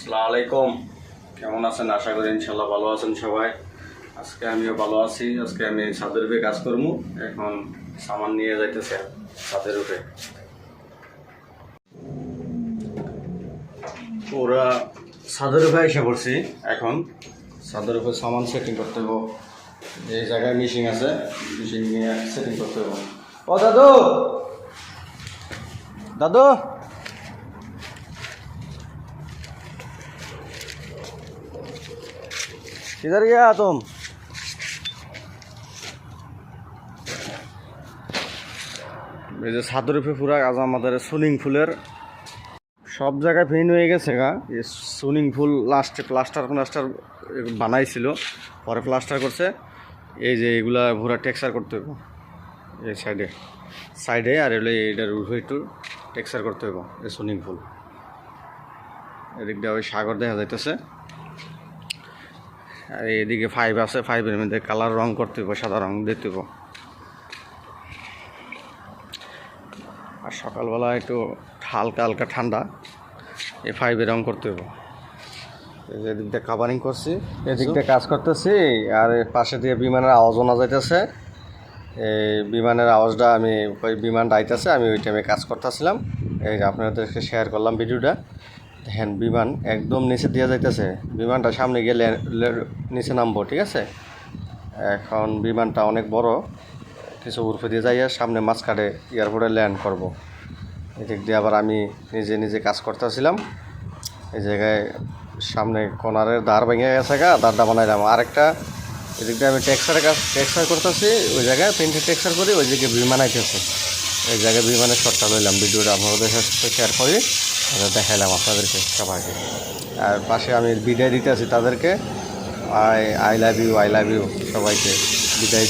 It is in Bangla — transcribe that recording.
আসসালামু আলাইকুম। কেমন আছেন? আশা করি ইনশাল্লাহ ভালো আছেন সবাই। আজকে আমিও ভালো আছি। আজকে আমি ছাদের উপরে কাজ করবো। এখন সামান নিয়ে যাইতেছে ছাদের উপরে। ওরা ছাদের উপরে এসে পড়ছি। এখন ছাদের উপরে সামান সেটিং করতে হবো। এই জায়গায় মেশিন আছে, মেশিন নিয়ে সেটিং করতে হবো। ও দাদু, দাদু किधर गया तुम? এই যে ছাদের উপরে পুরা আজ আমাদের সুইমিং পুলের সব জায়গায় ফেন হয়ে গেছে গা। এই সুইমিং পুল লাস্টে প্লাস্টার বানাইছিল, পরে প্লাস্টার করছে। এই যে এগুলা পুরা টেক্সচার করতে হইব এই সাইডে সাইডে, আর এগুলো এইটার উপরে একটু টেক্সচার করতে হইব। এই সুইমিং পুল এদিক দিয়ে ওই সাগর দেখা যাইতেছে। আর এদিকে ফাইভ আছে, ফাইভের মধ্যে কালার রং করতে হইব, সাদা রং দিতে হইব। আর সকালবেলা একটু হালকা হালকা ঠান্ডা, এই ফাইভে রং করতে হইব। এই যে এদিক দিয়ে কাভারিং করছি, এদিক দিয়ে কাজ করতেছি। আর পাশে দিয়ে বিমানের আওয়াজ শোনা যাইতেছে। এই বিমানের আওয়াজটা আমি ওই বিমানটা আইতেছে, আমি ওই টাইমে কাজ করতেছিলাম। এই যে আপনাদেরকে শেয়ার করলাম ভিডিওটা। দেখেন বিমান একদম নিচে দিয়ে যাইতেছে। বিমানটা সামনে গেলে নিচে নামবো, ঠিক আছে। এখন বিমানটা অনেক বড়, কিছু উর্ফে দিয়ে যাইয়া সামনে মাঝখানে এয়ারপোর্টে ল্যান্ড করব। এদিক দিয়ে আবার আমি নিজে নিজে কাজ করতেছিলাম। এই জায়গায় সামনে কর্নারের দাঁড় ভেঙে গেছে গা, দাঁড়টা বানাইলাম। আরেকটা এদিক দিয়ে আমি টেক্সচার করতেছি, ওই জায়গায় পেন্টের টেক্সচার করি, ওই দিকে বিমান আইতেছে। এই জায়গায় বিমানের শটটা লইলাম, ভিডিওটা আপনাদের সাথে শেয়ার করি, দেখাইলাম আপনাদেরকে সবাইকে। আর পাশে আমি বিদায় দিতে আছি তাদেরকে। আই লাভ ইউ সবাইকে বিদায়।